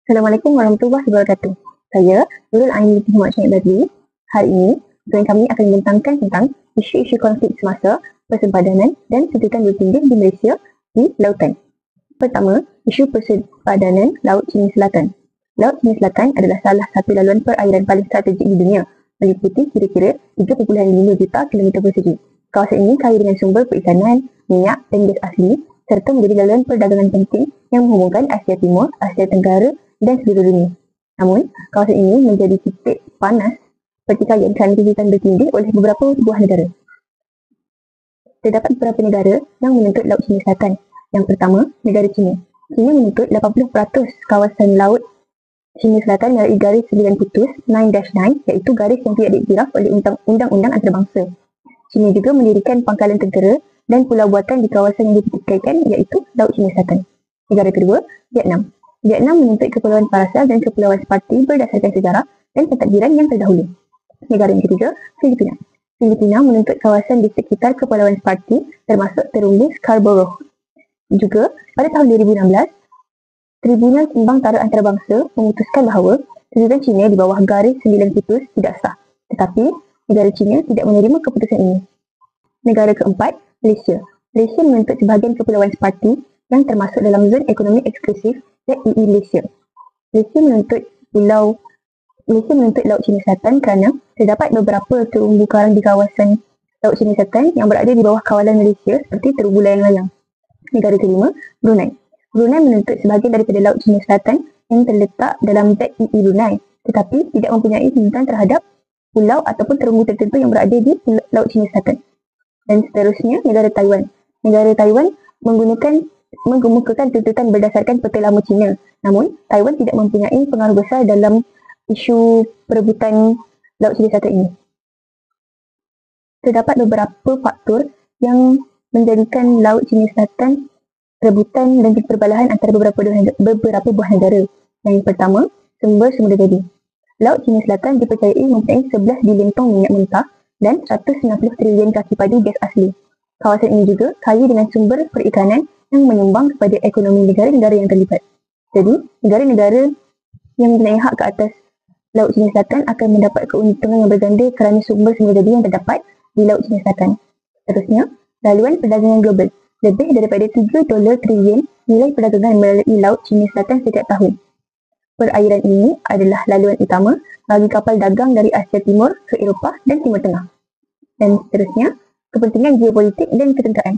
Assalamualaikum warahmatullahi wabarakatuh. Saya Nurul Aini binti Muhammad Syahid Badri. Hari ini, tuan kami akan membentangkan tentang isu-isu konflik semasa persempadanan dan sejutan bertindik di Malaysia di lautan. Pertama, isu persempadanan Laut Cina Selatan. Laut Cina Selatan adalah salah satu laluan perairan paling strategik di dunia, meliputi kira-kira 3.5 juta kilometer persegi. Kawasan ini kaya dengan sumber perikanan, minyak dan gas asli, serta menjadi laluan perdagangan penting yang menghubungkan Asia Timur, Asia Tenggara dan seluruh dunia. Namun, kawasan ini menjadi titik panas pertikaian kerana kejutan bertindih oleh beberapa buah negara. Terdapat beberapa negara yang menuntut Laut Cina Selatan. Yang pertama, negara China. China menuntut 80% kawasan Laut Cina Selatan melalui garis 9 putus 9-9, iaitu garis yang tidak diiktiraf oleh undang-undang antarabangsa. China juga mendirikan pangkalan tentera dan pulau buatan di kawasan yang dipertikaikan, iaitu Laut Cina Selatan. Negara kedua, Vietnam. Vietnam menuntut Kepulauan Paracel dan Kepulauan Spratly berdasarkan sejarah dan pentadbiran yang terdahulu. Negara yang ketiga, Filipina. Filipina menuntut kawasan di sekitar Kepulauan Spratly termasuk terumbu Scarborough. Juga, pada tahun 2016, Tribunal Sembang Tara Antarabangsa memutuskan bahawa kedudukan China di bawah garis 9 putus tidak sah. Tetapi, negara China tidak menerima keputusan ini. Negara keempat, Malaysia. Malaysia menuntut sebahagian Kepulauan Spratly yang termasuk dalam zon ekonomi eksklusif ZEE Malaysia. Malaysia menuntut Laut Cina Selatan kerana terdapat beberapa terumbu karang di kawasan Laut Cina Selatan yang berada di bawah kawalan Malaysia seperti terumbu layang-layang. Negara kelima, Brunei. Brunei menuntut sebahagian daripada Laut Cina Selatan yang terletak dalam ZEE Brunei, tetapi tidak mempunyai tuntutan terhadap pulau ataupun terumbu tertentu yang berada di Laut Cina Selatan. Dan seterusnya, negara Taiwan. Negara Taiwan mengemukakan tuntutan berdasarkan peta lama China. Namun, Taiwan tidak mempunyai pengaruh besar dalam isu perebutan Laut Cina Selatan ini. Terdapat beberapa faktor yang menjadikan Laut Cina Selatan rebutan dan perbalahan antara beberapa buah negara. Yang pertama, sumber daya. Laut Cina Selatan dipercayai mempunyai 11 bilion tong minyak mentah dan 190 trilion kaki padi gas asli. Kawasan ini juga kaya dengan sumber perikanan yang menyumbang kepada ekonomi negara-negara yang terlibat. Jadi, negara-negara yang mempunyai hak ke atas Laut Cina Selatan akan mendapat keuntungan yang berganda kerana sumber daya yang terdapat di Laut Cina Selatan. Seterusnya, laluan perdagangan global. Lebih daripada $3 trilion nilai perdagangan melalui Laut Cina Selatan setiap tahun. Perairan ini adalah laluan utama bagi kapal dagang dari Asia Timur ke Eropah dan Timur Tengah. Dan seterusnya, kepentingan geopolitik dan ketenteraan.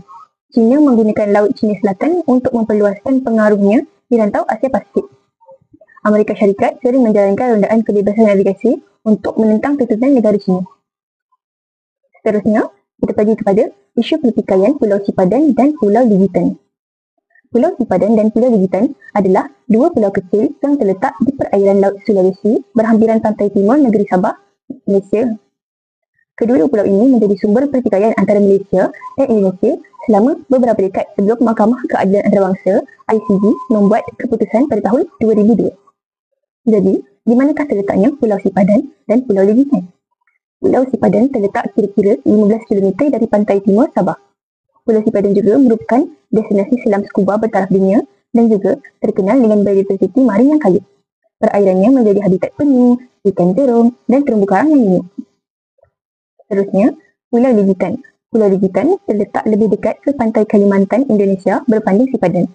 China menggunakan Laut Cina Selatan untuk memperluaskan pengaruhnya di rantau Asia Pasifik. Amerika Syarikat sering menjalankan rondaan kebebasan navigasi untuk menentang tuntutan negara China. Seterusnya, kita pergi kepada isu pertikaian Pulau Sipadan dan Pulau Ligitan. Pulau Sipadan dan Pulau Ligitan adalah dua pulau kecil yang terletak di perairan Laut Sulawesi berhampiran pantai timur negeri Sabah, Malaysia. Kedua pulau ini menjadi sumber pertikaian antara Malaysia dan Indonesia selama beberapa dekad sebelum Mahkamah Keadilan Antarabangsa ICJ membuat keputusan pada tahun 2002. Jadi, di manakah terletaknya Pulau Sipadan dan Pulau Ligitan? Pulau Sipadan terletak kira-kira 15 km dari pantai timur Sabah. Pulau Sipadan juga merupakan destinasi selam skuba bertaraf dunia dan juga terkenal dengan biodiversiti marin yang kaya. Perairannya menjadi habitat penyu, ikan terung dan terumbu karang yang unik. Seterusnya, Pulau Ligitan. Pulau Ligitan terletak lebih dekat ke pantai Kalimantan, Indonesia berbanding Sipadan.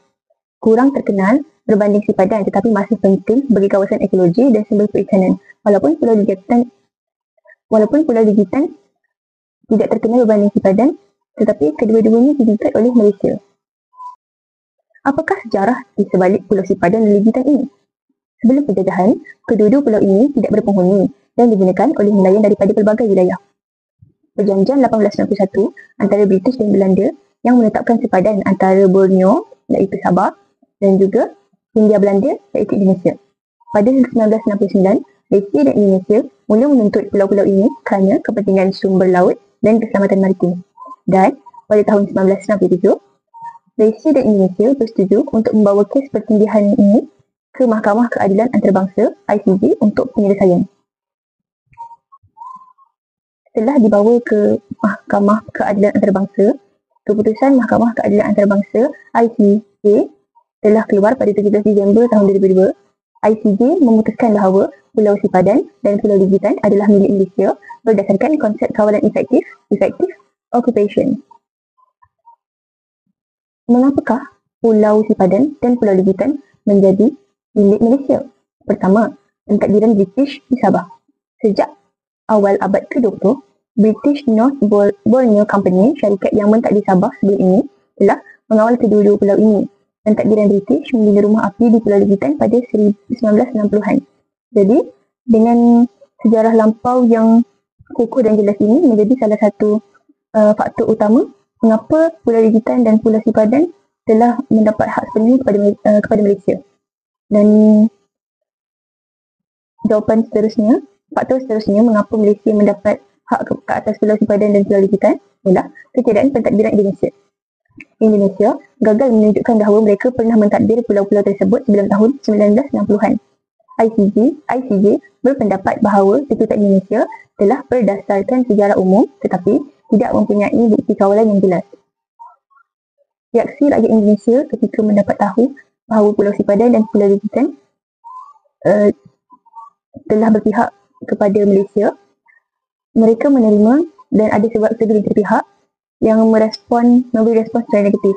Kurang terkenal berbanding Sipadan tetapi masih penting bagi kawasan ekologi dan sumber perikanan. Walaupun Pulau Ligitan tidak terkenal berbanding Sipadan, tetapi kedua-duanya dituntut oleh Malaysia. Apakah sejarah di sebalik Pulau Sipadan dan Ligitan ini? Sebelum penjajahan, kedua-dua pulau ini tidak berpenghuni dan digunakan oleh nelayan daripada pelbagai wilayah. Perjanjian 1891 antara British dan Belanda yang menetapkan sepadan antara Borneo iaitu Sabah dan juga Hindia Belanda iaitu Indonesia. Pada 1969, Malaysia dan Indonesia mula menuntut pulau-pulau ini kerana kepentingan sumber laut dan keselamatan maritim. Dan pada tahun 1967, Malaysia dan Indonesia bersetuju untuk membawa kes pertindihan ini ke Mahkamah Keadilan Antarabangsa ICJ untuk penyelesaian. Setelah dibawa ke Mahkamah Keadilan Antarabangsa, keputusan Mahkamah Keadilan Antarabangsa ICJ telah keluar pada 17 Disember tahun 2002. ICJ memutuskan bahawa Pulau Sipadan dan Pulau Ligitan adalah milik Malaysia berdasarkan konsep kawalan efektif occupation. Mengapakah Pulau Sipadan dan Pulau Ligitan menjadi milik Malaysia? Pertama, pentadbiran British di Sabah. Sejak awal abad ke-20, British North Borneo Company, syarikat yang mentadbir Sabah sebelum ini, telah mengawal kedua-dua pulau ini. Pentadbiran British membina rumah api di Pulau Ligitan pada 1960-an. Jadi, dengan sejarah lampau yang kukuh dan jelas ini menjadi salah satu faktor utama mengapa Pulau Ligitan dan Pulau Sipadan telah mendapat hak sepenuhnya kepada Malaysia. Dan jawapan seterusnya, faktor seterusnya mengapa Malaysia mendapat hak ke atas Pulau Sipadan dan Pulau Ligitan ialah ketiadaan pentadbiran Indonesia. Indonesia gagal menunjukkan bahawa mereka pernah mentadbir pulau-pulau tersebut sebelum tahun 1960-an. ICJ berpendapat bahawa tuntutan Indonesia telah berdasarkan sejarah umum tetapi tidak mempunyai bukti kawalan yang jelas. Reaksi rakyat Indonesia ketika mendapat tahu bahawa Pulau Sipadan dan Pulau Ligitan telah berpihak kepada Malaysia, mereka menerima dan ada sebab segelintir pihak yang memberi respon secara negatif.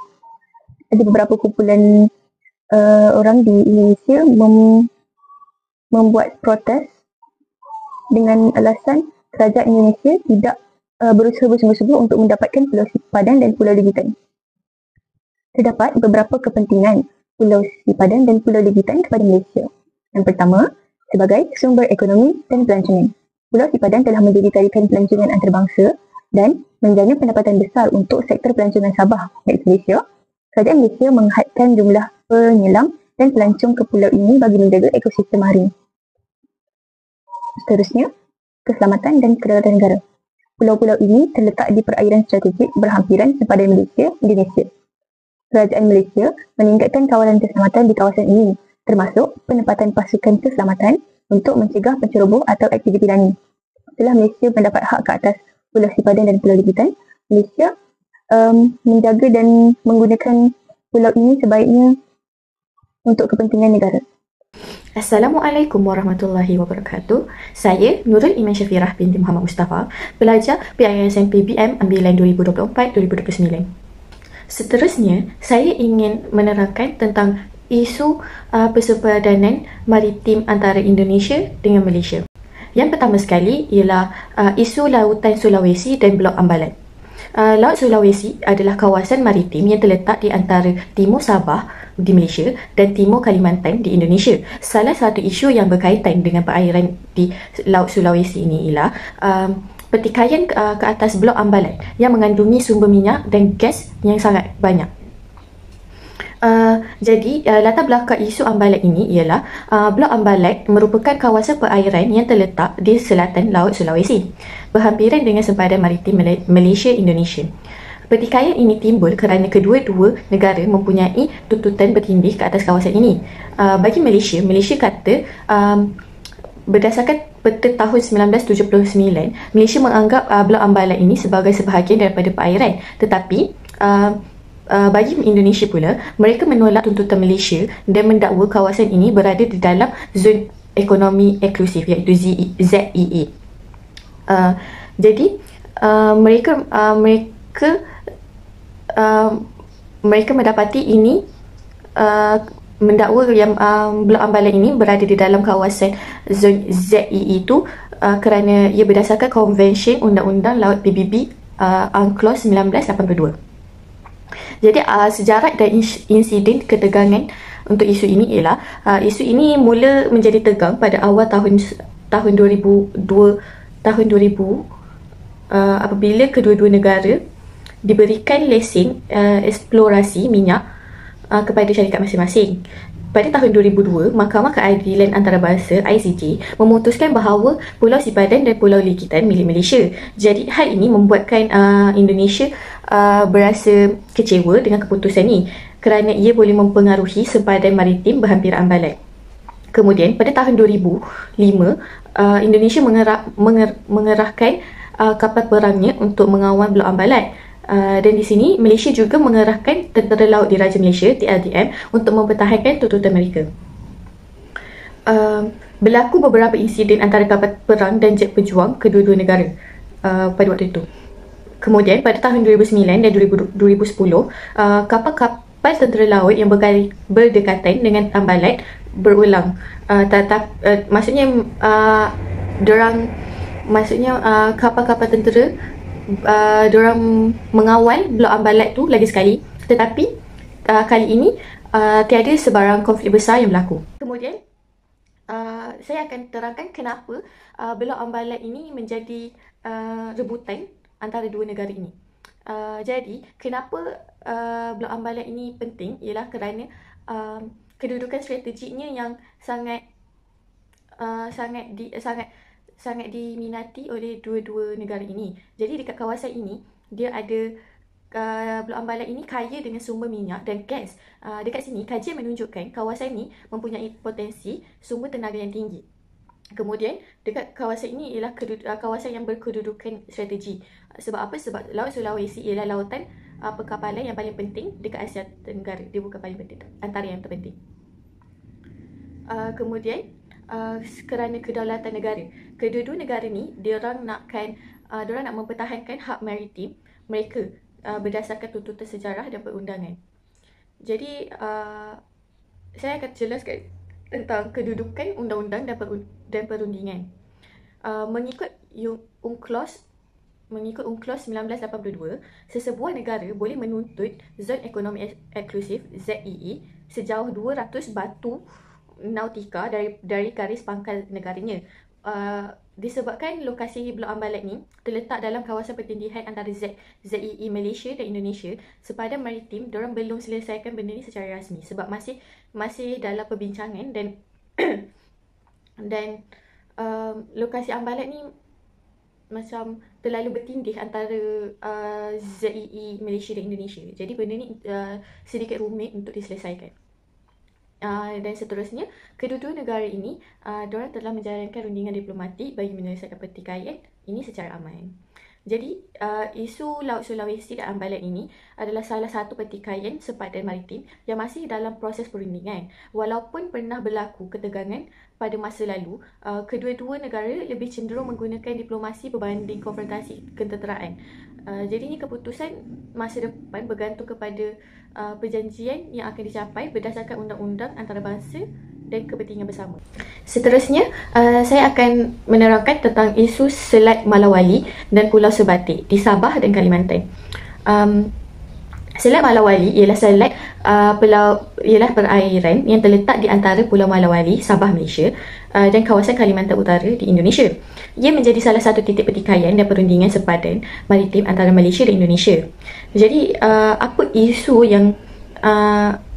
Ada beberapa kumpulan orang di Indonesia membuat protes dengan alasan kerajaan Indonesia tidak berusaha bersungguh-sungguh untuk mendapatkan Pulau Sipadan dan Pulau Ligitan. Terdapat beberapa kepentingan Pulau Sipadan dan Pulau Ligitan kepada Malaysia. Yang pertama, sebagai sumber ekonomi dan pelancongan. Pulau Sipadan telah menjadi tarikan pelancongan antarabangsa dan menjana pendapatan besar untuk sektor pelancongan Sabah iaitu Malaysia. Kerajaan Malaysia menghadkan jumlah penyelam dan pelancong ke pulau ini bagi menjaga ekosistem marine. Seterusnya, keselamatan dan kedaulatan negara. Pulau-pulau ini terletak di perairan strategik berhampiran sepadan Malaysia, Indonesia. Kerajaan Malaysia meningkatkan kawalan keselamatan di kawasan ini, termasuk penempatan pasukan keselamatan untuk mencegah penceroboh atau aktiviti lain. Setelah Malaysia mendapat hak ke atas Pulau Sipadan dan Pulau Ligitan, Malaysia menjaga dan menggunakan pulau ini sebaiknya untuk kepentingan negara. Assalamualaikum warahmatullahi wabarakatuh. Saya Nurul Iman Syafirah binti Muhammad Mustafa, pelajar PISM PBM ambilan 2024-2029. Seterusnya, saya ingin menerangkan tentang isu persepadanan maritim antara Indonesia dengan Malaysia. Yang pertama sekali ialah isu Lautan Sulawesi dan Blok Ambalan. Laut Sulawesi adalah kawasan maritim yang terletak di antara timur Sabah di Malaysia dan timur Kalimantan di Indonesia. Salah satu isu yang berkaitan dengan perairan di Laut Sulawesi ini ialah pertikaian ke atas Blok Ambalan yang mengandungi sumber minyak dan gas yang sangat banyak. Jadi latar belakang isu Ambalat ini ialah Blok Ambalat merupakan kawasan perairan yang terletak di selatan Laut Sulawesi, berhampiran dengan sempadan maritim Malaysia-Indonesia. Pertikaian ini timbul kerana kedua-dua negara mempunyai tuntutan bertindih ke atas kawasan ini. Bagi Malaysia kata berdasarkan peta tahun 1979, Malaysia menganggap Blok Ambalat ini sebagai sebahagian daripada perairan, tetapi bagi Indonesia pula, mereka menolak tuntutan Malaysia dan mendakwa kawasan ini berada di dalam zon ekonomi eksklusif iaitu ZEE. Jadi mereka mendapati ini mendakwa yang Blok Ambalan ini berada di dalam kawasan zon ZEE itu kerana ia berdasarkan Konvensyen Undang-Undang Laut PBB UNCLOS 1982. Jadi sejarah dan insiden ketegangan untuk isu ini ialah isu ini mula menjadi tegang pada awal tahun 2000 apabila kedua-dua negara diberikan lesen eksplorasi minyak kepada syarikat masing-masing. Pada tahun 2002, Mahkamah Keadilan Antarabangsa ICJ memutuskan bahawa Pulau Sipadan dan Pulau Ligitan milik Malaysia. Jadi hal ini membuatkan Indonesia berasa kecewa dengan keputusan ini kerana ia boleh mempengaruhi sempadan maritim berhampiran Ambalat. Kemudian pada tahun 2005, Indonesia mengerahkan kapal perangnya untuk mengawal Blok Ambalat. Dan di sini Malaysia juga mengerahkan Tentera Laut Diraja Malaysia TLDM untuk mempertahankan tuntutan mereka. berlaku beberapa insiden antara kapal perang dan jet pejuang kedua-dua negara pada waktu itu. Kemudian pada tahun 2009 dan 2010, kapal tentera laut yang berdekatan dengan Ambalat berulang. Kapal-kapal tentera dorang mengawal Blok Ambalat tu lagi sekali, tetapi kali ini tiada sebarang konflik besar yang berlaku. Kemudian saya akan terangkan kenapa Blok Ambalat ini menjadi rebutan antara dua negara ini. Jadi kenapa Blok Ambalat ini penting ialah kerana kedudukan strategiknya yang sangat diminati oleh dua-dua negara ini. Jadi dekat kawasan ini dia ada Blok Ambalat ini kaya dengan sumber minyak dan gas. Dekat sini kajian menunjukkan kawasan ini mempunyai potensi sumber tenaga yang tinggi. Kemudian dekat kawasan ini ialah kawasan yang berkedudukan strategi. Sebab apa? Sebab Laut Sulawesi ialah lautan perkapalan yang paling penting dekat Asia Tenggara. Dia bukan paling penting, antara yang terpenting. Kemudian kerana kedaulatan negara, kedua-dua negara ni diorang nak mempertahankan hak maritim mereka berdasarkan tuntutan sejarah dan perundangan. Jadi saya akan jelaskan tentang kedudukan undang-undang dan perundingan. Mengikut UNCLOS 1982, sesebuah negara boleh menuntut Zon Ekonomi Eksklusif ZEE sejauh 200 batu nautika dari garis pangkal negaranya. Disebabkan lokasi Blok Ambalat ni terletak dalam kawasan pertindihan antara ZEE Malaysia dan Indonesia, sepadan maritim diorang belum selesaikan benda ni secara rasmi sebab masih dalam perbincangan dan lokasi Ambalat ni macam terlalu bertindih antara ZEE Malaysia dan Indonesia. Jadi benda ni sedikit rumit untuk diselesaikan. Dan seterusnya, kedua-dua negara ini diorang telah menjalankan rundingan diplomatik bagi menyelesaikan pertikaian ini secara aman. Jadi isu Laut Sulawesi dan Ambalat ini adalah salah satu pertikaian sepadan maritim yang masih dalam proses perundingan. Walaupun pernah berlaku ketegangan pada masa lalu, kedua-dua negara lebih cenderung menggunakan diplomasi berbanding konfrontasi ketenteraan. Jadi ini keputusan masa depan bergantung kepada perjanjian yang akan dicapai berdasarkan undang-undang antarabangsa dan kepentingan bersama. Seterusnya, saya akan menerangkan tentang isu Selat Malawali dan Pulau Sebatik di Sabah dan Kalimantan. Selat Malawali ialah perairan yang terletak di antara Pulau Malawali, Sabah, Malaysia dan kawasan Kalimantan Utara di Indonesia. Ia menjadi salah satu titik pertikaian dan perundingan sepadan maritim antara Malaysia dan Indonesia. Jadi, apa isu yang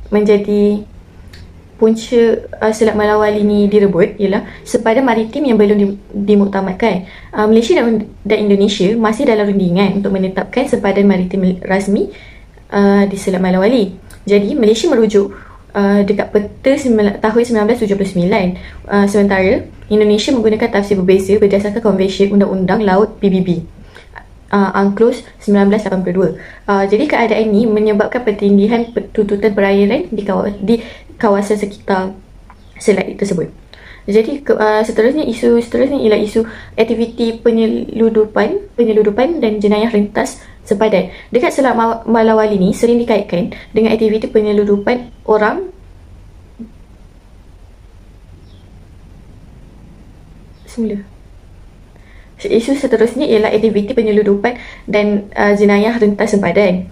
menjadi punca Selat Malawali ni direbut ialah sepadan maritim yang belum dimuktamadkan. Malaysia dan Indonesia masih dalam rundingan untuk menetapkan sepadan maritim rasmi di Selat Malawali. Jadi Malaysia merujuk dekat peta tahun 1979, sementara Indonesia menggunakan tafsir berbeza berdasarkan Konvensyen Undang-Undang Laut PBB UNCLOS 1982. Jadi keadaan ini menyebabkan pertindihan tuntutan perairan di kawasan sekitar selat tersebut. Jadi isu seterusnya ialah isu aktiviti penyeludupan dan jenayah rentas sepadan. Dekat Selat Malawali ni sering dikaitkan dengan aktiviti penyeludupan orang semula. Isu seterusnya ialah aktiviti penyeludupan dan jenayah rentas sempadan.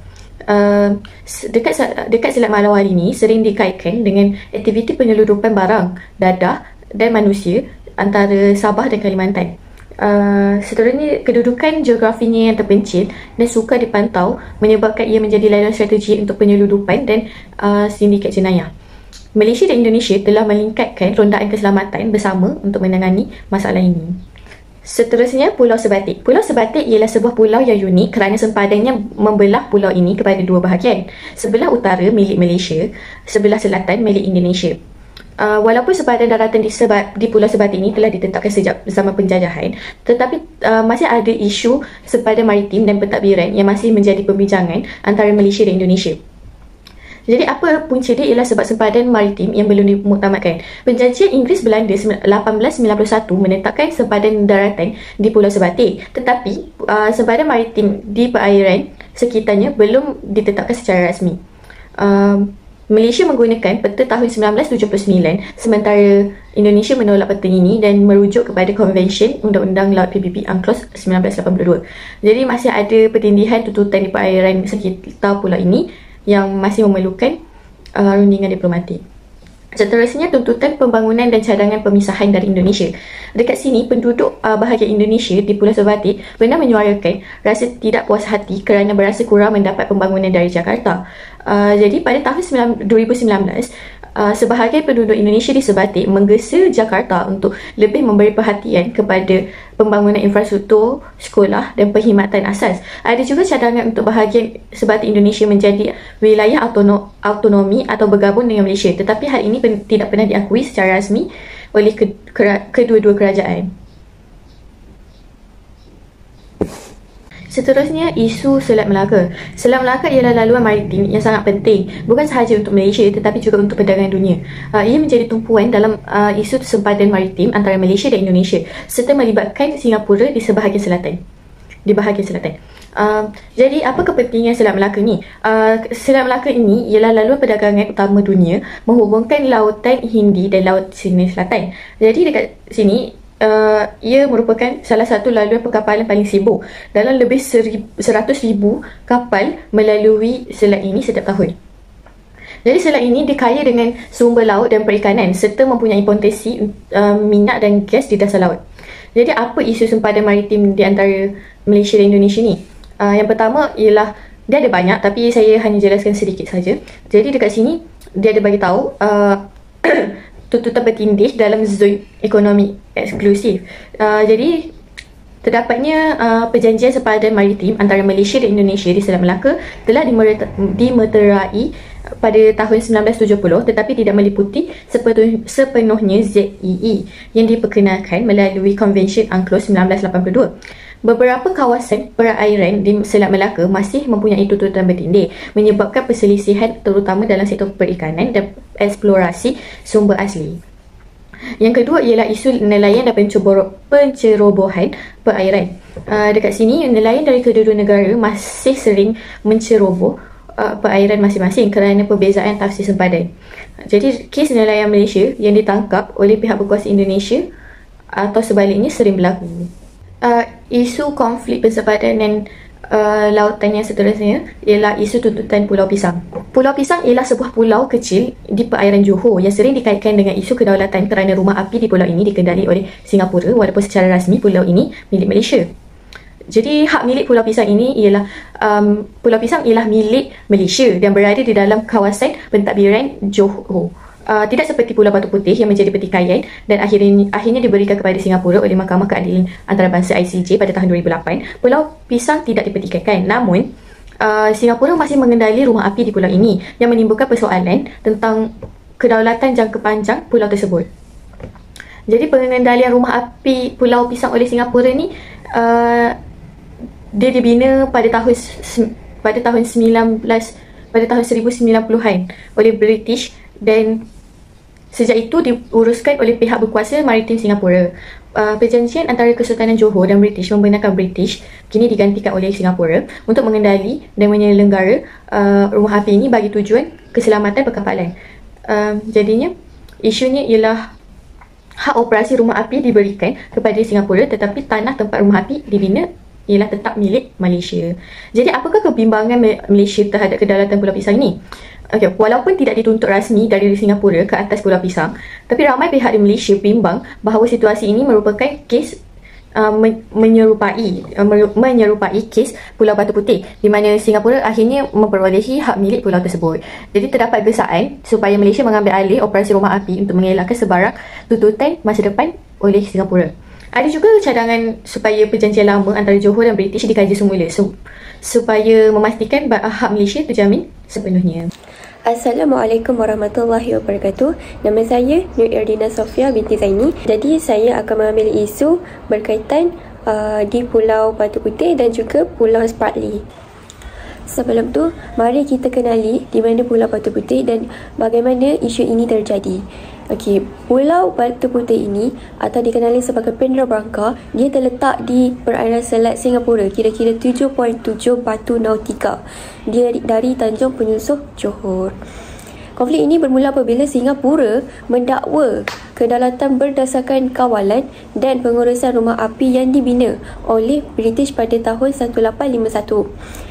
Dekat Selat Malawali ni sering dikaitkan dengan aktiviti penyeludupan barang, dadah dan manusia antara Sabah dan Kalimantan. Seterusnya, kedudukan geografinya yang terpencil dan sukar dipantau menyebabkan ia menjadi ladang strategi untuk penyeludupan dan sindiket jenayah. Malaysia dan Indonesia telah melingkatkan rondaan keselamatan bersama untuk menangani masalah ini. Seterusnya, Pulau Sebatik. Pulau Sebatik ialah sebuah pulau yang unik kerana sempadannya membelah pulau ini kepada dua bahagian. Sebelah utara milik Malaysia, sebelah selatan milik Indonesia. Walaupun sepadan daratan di Pulau Sebatik ini telah ditetapkan sejak zaman penjajahan, tetapi masih ada isu sepadan maritim dan pentadbiran yang masih menjadi perbincangan antara Malaysia dan Indonesia. Jadi apa punca dia ialah sebab sempadan maritim yang belum dimuktamadkan. Perjanjian Inggeris-Belanda 1891 menetapkan sempadan daratan di Pulau Sebatik, tetapi sempadan maritim di perairan sekitarnya belum ditetapkan secara rasmi. Malaysia menggunakan peta tahun 1979, sementara Indonesia menolak peta ini dan merujuk kepada Konvensyen Undang-Undang Laut PBB UNCLOS 1982. Jadi masih ada pertindihan tuntutan di perairan sekitar pulau ini yang masih memerlukan rundingan diplomatik. Seterusnya, tuntutan pembangunan dan cadangan pemisahan dari Indonesia. Dekat sini, penduduk bahagian Indonesia di Pulau Sebatik pernah menyuarakan rasa tidak puas hati kerana berasa kurang mendapat pembangunan dari Jakarta. Jadi pada tahun 2019, sebahagian penduduk Indonesia di Sebatik menggesa Jakarta untuk lebih memberi perhatian kepada pembangunan infrastruktur, sekolah dan perkhidmatan asas. Ada juga cadangan untuk bahagian Sebatik Indonesia menjadi wilayah autonomi atau bergabung dengan Malaysia, tetapi hal ini tidak pernah diakui secara rasmi oleh kedua-dua kerajaan. Seterusnya, isu Selat Melaka. Selat Melaka ialah laluan maritim yang sangat penting, bukan sahaja untuk Malaysia tetapi juga untuk perdagangan dunia. Ia menjadi tumpuan dalam isu sempadan maritim antara Malaysia dan Indonesia, serta melibatkan Singapura di sebahagian selatan. Jadi apa kepentingan Selat Melaka ni? Selat Melaka ini ialah laluan perdagangan utama dunia menghubungkan lautan Hindi dan laut China Selatan. Jadi dekat sini ia merupakan salah satu laluan perkapalan paling sibuk. Dalam lebih 100,000 kapal melalui selat ini setiap tahun. Jadi selat ini dikaya dengan sumber laut dan perikanan serta mempunyai potensi minyak dan gas di dasar laut. Jadi apa isu sempadan maritim di antara Malaysia dan Indonesia ni? Yang pertama ialah, dia ada banyak tapi saya hanya jelaskan sedikit saja. Jadi dekat sini dia ada bagi tahu tuntutan bertindih dalam zon ekonomi eksklusif. Jadi terdapatnya perjanjian sempadan maritim antara Malaysia dan Indonesia di Selat Melaka telah dimeterai pada tahun 1970, tetapi tidak meliputi sepenuhnya ZEE yang diperkenalkan melalui Konvensyen UNCLOS 1982. Beberapa kawasan perairan di Selat Melaka masih mempunyai tuntutan bertindih, menyebabkan perselisihan terutama dalam sektor perikanan dan eksplorasi sumber asli. Yang kedua ialah isu nelayan dan pencerobohan perairan. Dekat sini, nelayan dari kedua-dua negara masih sering menceroboh perairan masing-masing kerana perbezaan tafsir sempadan. Jadi, kes nelayan Malaysia yang ditangkap oleh pihak berkuasa Indonesia atau sebaliknya sering berlaku. Isu konflik persempadanan lautan yang seterusnya ialah isu tuntutan Pulau Pisang. Pulau Pisang ialah sebuah pulau kecil di perairan Johor yang sering dikaitkan dengan isu kedaulatan kerana rumah api di pulau ini dikendali oleh Singapura, walaupun secara rasmi pulau ini milik Malaysia. Jadi hak milik Pulau Pisang ini ialah Pulau Pisang ialah milik Malaysia dan berada di dalam kawasan pentadbiran Johor. Tidak seperti Pulau Batu Putih yang menjadi pertikaian dan akhirnya diberikan kepada Singapura oleh Mahkamah Keadilan Antarabangsa ICJ pada tahun 2008. Pulau Pisang tidak dipertikaikan, namun Singapura masih mengendali rumah api di pulau ini yang menimbulkan persoalan tentang kedaulatan jangka panjang pulau tersebut. Jadi pengendalian rumah api Pulau Pisang oleh Singapura ni dia dibina pada tahun 1990-an oleh British dan sejak itu diuruskan oleh pihak berkuasa maritim Singapura. Perjanjian antara Kesultanan Johor dan British membenarkan British kini digantikan oleh Singapura untuk mengendali dan menyelenggara rumah api ini bagi tujuan keselamatan perkapalan. Jadinya isunya ialah hak operasi rumah api diberikan kepada Singapura, tetapi tanah tempat rumah api dibina ialah tetap milik Malaysia. Jadi apakah kebimbangan Malaysia terhadap kedaulatan Pulau Pisang ini? Okay, walaupun tidak dituntut rasmi dari Singapura ke atas Pulau Pisang, tapi ramai pihak di Malaysia bimbang bahawa situasi ini merupakan kes menyerupai kes Pulau Batu Putih, di mana Singapura akhirnya memperolehi hak milik pulau tersebut. Jadi terdapat gesaan supaya Malaysia mengambil alih operasi rumah api untuk mengelakkan sebarang tuntutan masa depan oleh Singapura. Ada juga cadangan supaya perjanjian lama antara Johor dan British dikaji semula supaya memastikan hak Malaysia terjamin sepenuhnya. Assalamualaikum warahmatullahi wabarakatuh. Nama saya Nur Erdina Sofia binti Zaini. Jadi saya akan mengambil isu berkaitan di Pulau Batu Putih dan juga Pulau Spratly. Sebelum tu, mari kita kenali di mana Pulau Batu Putih dan bagaimana isu ini terjadi. Okey, Pulau Batu Putih ini atau dikenali sebagai Penra Branca, dia terletak di perairan selat Singapura, kira-kira 7.7 batu nautika. Dia dari Tanjung Penyusuh, Johor. Konflik ini bermula apabila Singapura mendakwa kedaulatan berdasarkan kawalan dan pengurusan rumah api yang dibina oleh British pada tahun 1851.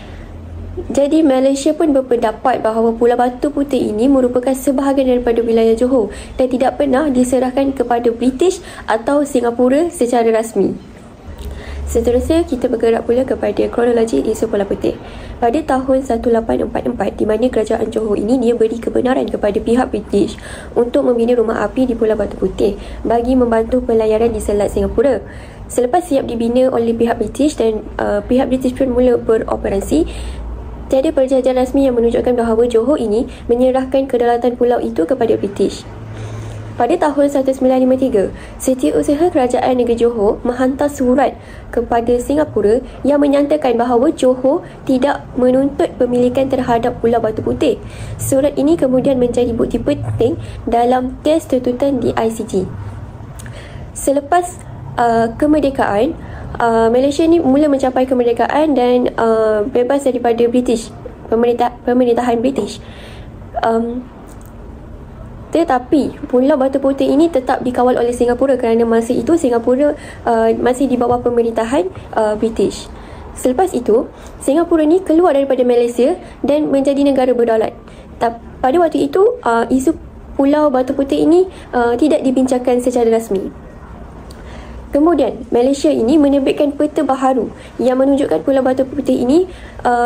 Jadi Malaysia pun berpendapat bahawa Pulau Batu Putih ini merupakan sebahagian daripada wilayah Johor dan tidak pernah diserahkan kepada British atau Singapura secara rasmi. Seterusnya, kita bergerak pula kepada kronologi isu Pulau Putih. Pada tahun 1844, di mana kerajaan Johor ini dia beri kebenaran kepada pihak British untuk membina rumah api di Pulau Batu Putih bagi membantu pelayaran di Selat Singapura. Selepas siap dibina oleh pihak British dan pihak British pun mula beroperasi, tiada perjanjian rasmi yang menunjukkan bahawa Johor ini menyerahkan kedaulatan pulau itu kepada British. Pada tahun 1953, Setiausaha Kerajaan Negeri Johor menghantar surat kepada Singapura yang menyatakan bahawa Johor tidak menuntut pemilikan terhadap Pulau Batu Putih. Surat ini kemudian menjadi bukti penting dalam kes tuntutan di ICJ. Selepas kemerdekaan, Malaysia ni mula mencapai kemerdekaan dan bebas daripada British, pemerintahan British. Tetapi Pulau Batu Putih ini tetap dikawal oleh Singapura kerana masa itu Singapura masih di bawah pemerintahan British. Selepas itu, Singapura ni keluar daripada Malaysia dan menjadi negara berdaulat. Pada waktu itu, isu Pulau Batu Putih ini tidak dibincangkan secara rasmi. Kemudian, Malaysia ini menerbitkan peta baharu yang menunjukkan Pulau Batu Putih ini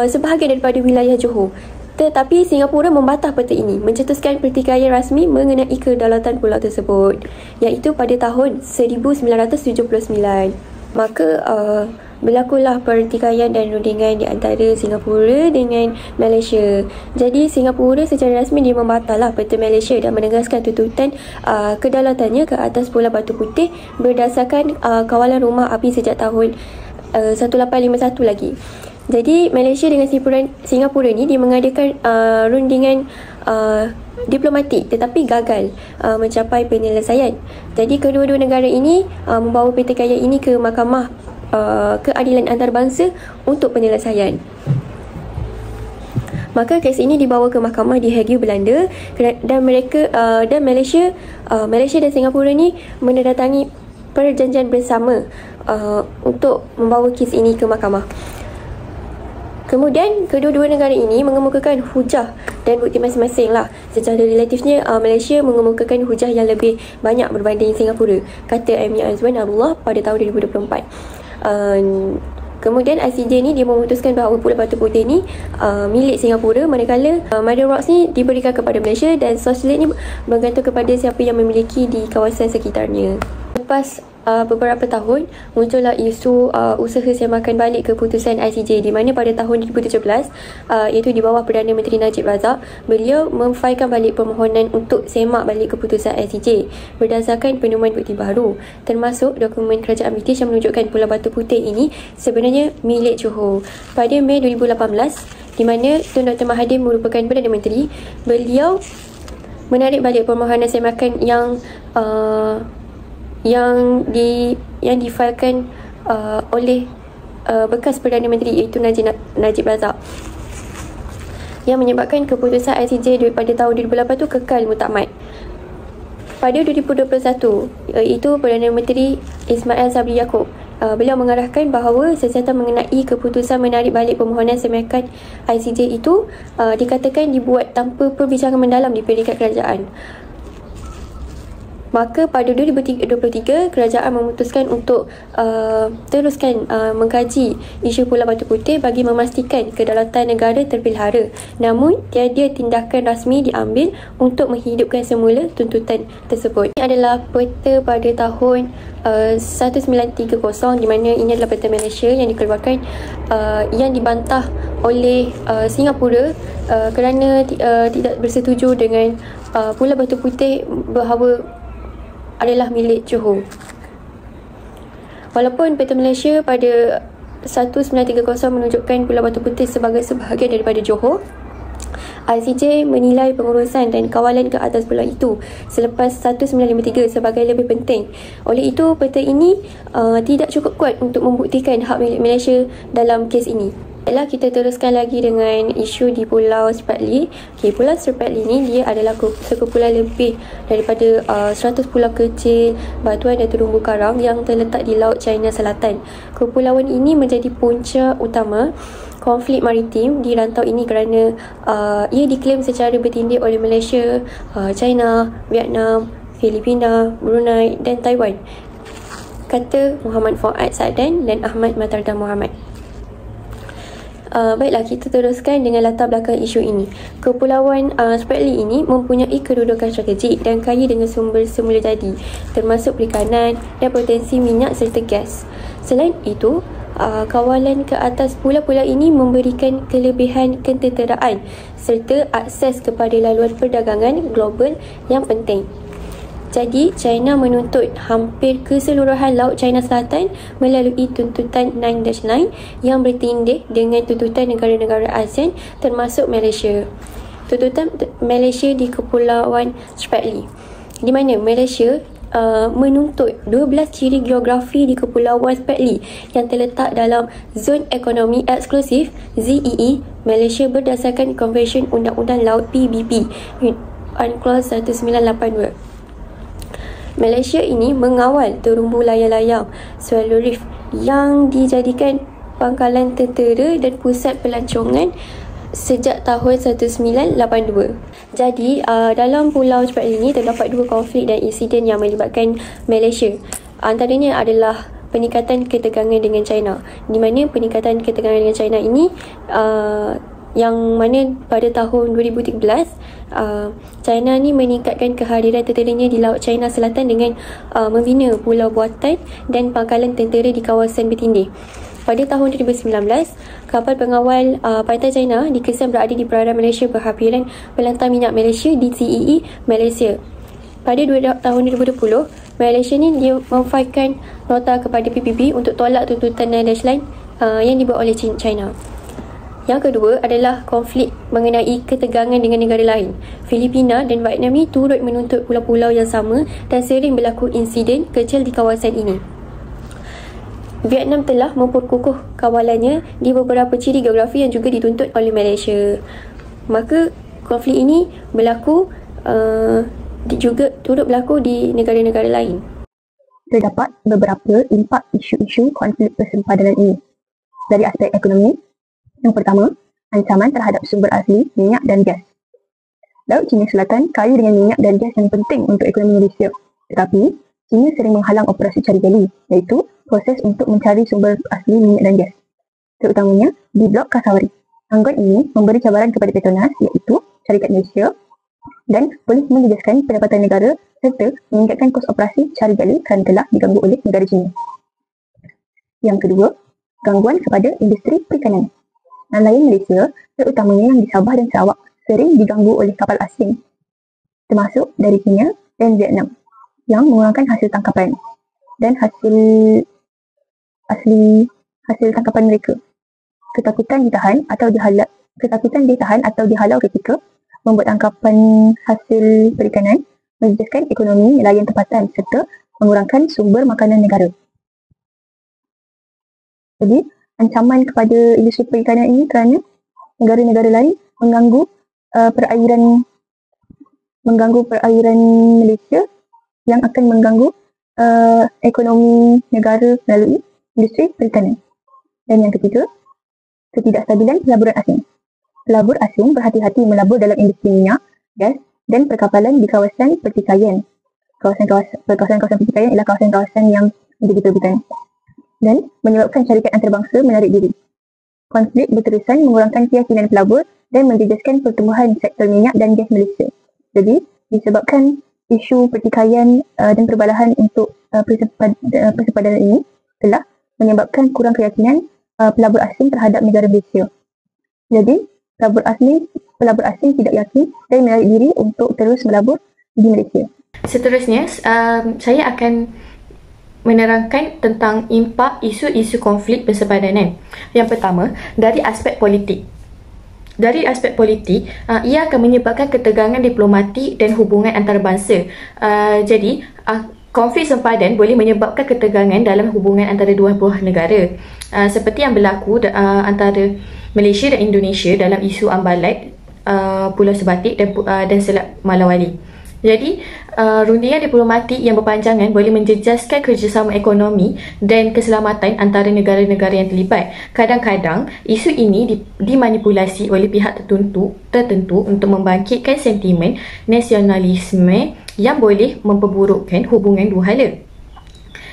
sebahagian daripada wilayah Johor. Tetapi Singapura membantah peta ini, mencetuskan pertikaian rasmi mengenai kedaulatan pulau tersebut, iaitu pada tahun 1979. Maka berlakulah pertikaian dan rundingan di antara Singapura dengan Malaysia. Jadi Singapura secara rasmi dia membantahlah peta Malaysia dan menegaskan tuntutan kedaulatannya ke atas Pulau Batu Putih berdasarkan kawalan rumah api sejak tahun 1851 lagi. Jadi Malaysia dengan Singapura ni dia mengadakan rundingan diplomatik tetapi gagal mencapai penyelesaian. Jadi kedua-dua negara ini membawa pertikaian ini ke Mahkamah Keadilan Antarabangsa untuk penyelesaian. Maka kes ini dibawa ke mahkamah di Hague, Belanda dan Malaysia dan Singapura ni menandatangani perjanjian bersama untuk membawa kes ini ke mahkamah. Kemudian, kedua-dua negara ini mengemukakan hujah dan bukti masing-masing lah. Secara relatifnya, Malaysia mengemukakan hujah yang lebih banyak berbanding Singapura, kata Amir Azwan Abdullah pada tahun 2024. Kemudian ICJ ni dia memutuskan bahawa Pulau Batu Putih ni milik Singapura, manakala Mother Rocks ni diberikan kepada Malaysia dan Soslet ni bergantung kepada siapa yang memiliki di kawasan sekitarnya. Lepas beberapa tahun, muncullah isu usaha semakan balik keputusan ICJ, di mana pada tahun 2017 iaitu di bawah Perdana Menteri Najib Razak, beliau memfailkan balik permohonan untuk semak balik keputusan ICJ berdasarkan penemuan bukti baru, termasuk dokumen kerajaan British yang menunjukkan Pulau Batu Putih ini sebenarnya milik Johor. Pada Mei 2018, di mana Tun Dr. Mahathir merupakan Perdana Menteri, beliau menarik balik permohonan semakan yang difailkan oleh bekas Perdana Menteri iaitu Najib Razak, yang menyebabkan keputusan ICJ pada tahun 2008 tu kekal mutamat. Pada 2021, iaitu Perdana Menteri Ismail Sabri Yaakob, beliau mengarahkan bahawa sesiatan mengenai keputusan menarik balik permohonan semakan ICJ itu dikatakan dibuat tanpa perbincangan mendalam di peringkat kerajaan. Maka pada 2023, kerajaan memutuskan untuk teruskan mengkaji isu Pulau Batu Putih bagi memastikan kedaulatan negara terpelihara. Namun, tiada tindakan rasmi diambil untuk menghidupkan semula tuntutan tersebut. Ini adalah peta pada tahun 1930, di mana ini adalah peta Malaysia yang dikeluarkan yang dibantah oleh Singapura kerana tidak bersetuju dengan Pulau Batu Putih bahawa adalah milik Johor. Walaupun peta Malaysia pada 1930 menunjukkan Pulau Batu Putih sebagai sebahagian daripada Johor. ICJ menilai pengurusan dan kawalan ke atas pulau itu selepas 1953 sebagai lebih penting. Oleh itu, peta ini tidak cukup kuat untuk membuktikan hak milik Malaysia dalam kes ini. Baiklah, kita teruskan lagi dengan isu di Pulau Spratly. Pulau Spratly ni dia adalah sekumpulan lebih daripada 100 pulau kecil, batuan dan terumbu karang yang terletak di Laut China Selatan. Kepulauan ini menjadi punca utama konflik maritim di rantau ini kerana ia diklaim secara bertindih oleh Malaysia, China, Vietnam, Filipina, Brunei dan Taiwan, kata Muhammad Fuad Sa'dan dan Ahmad Matardal Muhammad. Baiklah, kita teruskan dengan latar belakang isu ini. Kepulauan Spratly ini mempunyai kedudukan strategik dan kaya dengan sumber semula jadi, termasuk perikanan dan potensi minyak serta gas. Selain itu, kawalan ke atas pulau-pulau ini memberikan kelebihan ketenteraan serta akses kepada laluan perdagangan global yang penting. Jadi, China menuntut hampir keseluruhan Laut China Selatan melalui tuntutan 9-9 yang bertindih dengan tuntutan negara-negara ASEAN termasuk Malaysia. Tuntutan Malaysia di Kepulauan Spratly, di mana Malaysia menuntut 12 ciri geografi di Kepulauan Spratly yang terletak dalam Zon Ekonomi Eksklusif ZEE Malaysia berdasarkan Konvensyen Undang-Undang Laut PBB UNCLOS 1982. Malaysia ini mengawal terumbu layang-layang Swallow Reef yang dijadikan pangkalan tentera dan pusat pelancongan sejak tahun 1982. Jadi, dalam Pulau Spratly ini terdapat dua konflik dan insiden yang melibatkan Malaysia. Antaranya adalah peningkatan ketegangan dengan China, di mana peningkatan ketegangan dengan China ini yang mana pada tahun 2013 China ni meningkatkan kehadiran tenteranya di Laut China Selatan dengan membina pulau buatan dan pangkalan tentera di kawasan bertindih. Pada tahun 2019, kapal pengawal pantai China dikesan berada di perairan Malaysia berhampiran melantang minyak Malaysia di CEE Malaysia. Pada tahun 2020, Malaysia ni dia memfailkan nota kepada PBB untuk tolak tuntutan 9-9 yang dibuat oleh China. Yang kedua adalah konflik mengenai ketegangan dengan negara lain. Filipina dan Vietnam ni turut menuntut pulau-pulau yang sama dan sering berlaku insiden kecil di kawasan ini. Vietnam telah memperkukuh kawalannya di beberapa ciri geografi yang juga dituntut oleh Malaysia. Maka konflik ini berlaku juga turut berlaku di negara-negara lain. Terdapat beberapa impak isu-isu konflik persempadan ini. Dari aspek ekonomi, yang pertama, ancaman terhadap sumber asli minyak dan gas. Laut China Selatan kaya dengan minyak dan gas yang penting untuk ekonomi Malaysia. Tetapi, China sering menghalang operasi cari gali, iaitu proses untuk mencari sumber asli minyak dan gas, terutamanya di Blok Kasawari. Anggaran ini memberi cabaran kepada Petronas, iaitu syarikat Malaysia, dan boleh menjejaskan pendapatan negara serta meningkatkan kos operasi cari gali kerana telah diganggu oleh negara China. Yang kedua, gangguan kepada industri perikanan. Nelayan Malaysia, terutamanya yang di Sabah dan Sarawak, sering diganggu oleh kapal asing, termasuk dari China dan Vietnam, yang mengurangkan hasil tangkapan dan hasil tangkapan mereka. Ketakutan ditahan atau dihalau ketika membuat tangkapan hasil perikanan, menjejaskan ekonomi nelayan tempatan serta mengurangkan sumber makanan negara. Jadi, ancaman kepada industri perikanan ini kerana negara-negara lain mengganggu perairan Malaysia yang akan mengganggu ekonomi negara melalui industri perikanan. Dan yang ketiga, ketidakstabilan pelaburan asing. Pelabur asing berhati-hati melabur dalam industri minyak, gas dan perkapalan di kawasan pertikaian. Kawasan-kawasan pertikaian ialah kawasan-kawasan yang menjadi perebutan dan menyebabkan syarikat antarabangsa menarik diri. Konflik berterusan mengurangkan keyakinan pelabur dan menjejaskan pertumbuhan sektor minyak dan gas Malaysia. Jadi, disebabkan isu pertikaian dan perbalahan untuk persempadan ini telah menyebabkan kurang keyakinan pelabur asing terhadap negara Malaysia. Jadi, pelabur asing tidak yakin dan menarik diri untuk terus melabur di Malaysia. Seterusnya, saya akan menerangkan tentang impak isu-isu konflik persepadanan. Yang pertama, dari aspek politik. Dari aspek politik, ia akan menyebabkan ketegangan diplomatik dan hubungan antarabangsa. Jadi, konflik sempadan boleh menyebabkan ketegangan dalam hubungan antara dua buah negara. Seperti yang berlaku antara Malaysia dan Indonesia dalam isu Ambalat, Pulau Sebatik dan Selat Malawali. Jadi, rundingan diplomatik yang berpanjangan boleh menjejaskan kerjasama ekonomi dan keselamatan antara negara-negara yang terlibat. Kadang-kadang, isu ini dimanipulasi oleh pihak tertentu untuk membangkitkan sentimen nasionalisme yang boleh memperburukkan hubungan dua hala.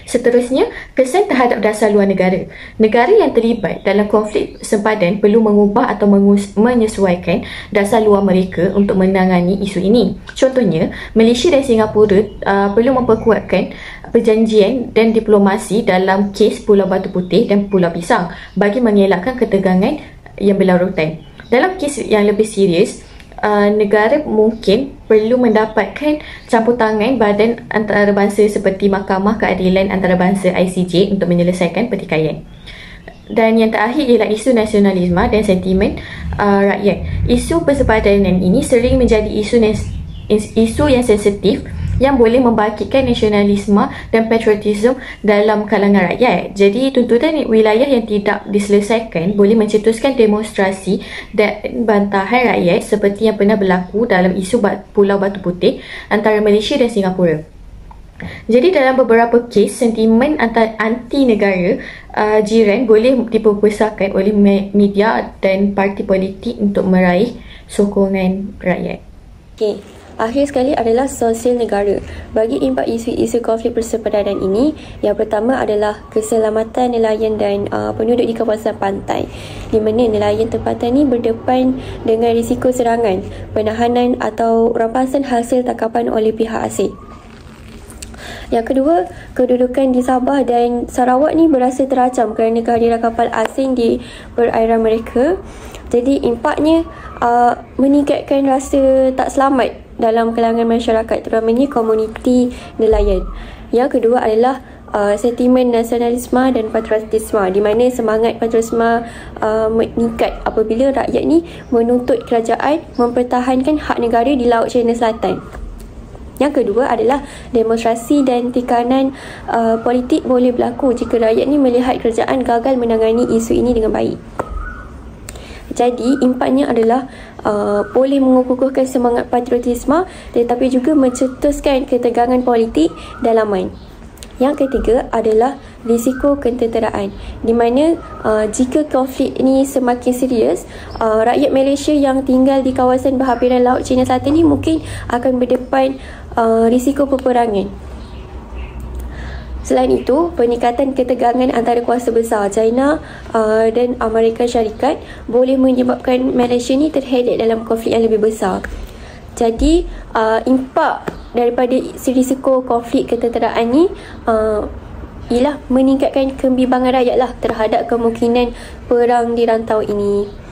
Seterusnya, kesan terhadap dasar luar negara. Negara yang terlibat dalam konflik sempadan perlu mengubah atau menyesuaikan dasar luar mereka untuk menangani isu ini. Contohnya, Malaysia dan Singapura perlu memperkuatkan perjanjian dan diplomasi dalam kes Pulau Batu Putih dan Pulau Pisang bagi mengelakkan ketegangan yang berlarutan. Dalam kes yang lebih serius, negara mungkin perlu mendapatkan campur tangan badan antarabangsa seperti Mahkamah Keadilan Antarabangsa ICJ untuk menyelesaikan pertikaian. Dan yang terakhir ialah isu nasionalisme dan sentimen rakyat. Isu persepadanan ini sering menjadi isu yang sensitif yang boleh membangkitkan nasionalisme dan patriotisme dalam kalangan rakyat. Jadi, tuntutan wilayah yang tidak diselesaikan boleh mencetuskan demonstrasi dan bantahan rakyat seperti yang pernah berlaku dalam isu Pulau Batu Putih antara Malaysia dan Singapura. Jadi, dalam beberapa kes, sentimen anti negara jiran boleh diperbesarkan oleh media dan parti politik untuk meraih sokongan rakyat. Okey. Akhir sekali adalah sosial negara. Bagi impak isu-isu konflik persepadanan ini, yang pertama adalah keselamatan nelayan dan penduduk di kawasan pantai, di mana nelayan tempatan ini berdepan dengan risiko serangan, penahanan atau rampasan hasil tangkapan oleh pihak asing. Yang kedua, kedudukan di Sabah dan Sarawak ni berasa terancam kerana kehadiran kapal asing di perairan mereka. Jadi impaknya meningkatkan rasa tak selamat dalam kalangan masyarakat, terutamanya komuniti nelayan. Yang kedua adalah sentimen nasionalisme dan patriotisme, di mana semangat patriotisme meningkat apabila rakyat ni menuntut kerajaan mempertahankan hak negara di Laut China Selatan. Yang kedua adalah demonstrasi dan tekanan politik boleh berlaku jika rakyat ni melihat kerajaan gagal menangani isu ini dengan baik. Jadi, impaknya adalah boleh mengukuhkan semangat patriotisme tetapi juga mencetuskan ketegangan politik dalaman. Yang ketiga adalah risiko ketenteraan, di mana jika konflik ini semakin serius, rakyat Malaysia yang tinggal di kawasan berhampiran Laut China Selatan ini mungkin akan berdepan risiko peperangan. Selain itu, peningkatan ketegangan antara kuasa besar China dan Amerika Syarikat boleh menyebabkan Malaysia ni terheret dalam konflik yang lebih besar. Jadi, impak daripada risiko konflik ketenteraan ni ialah meningkatkan kebimbangan rakyat lah terhadap kemungkinan perang di rantau ini.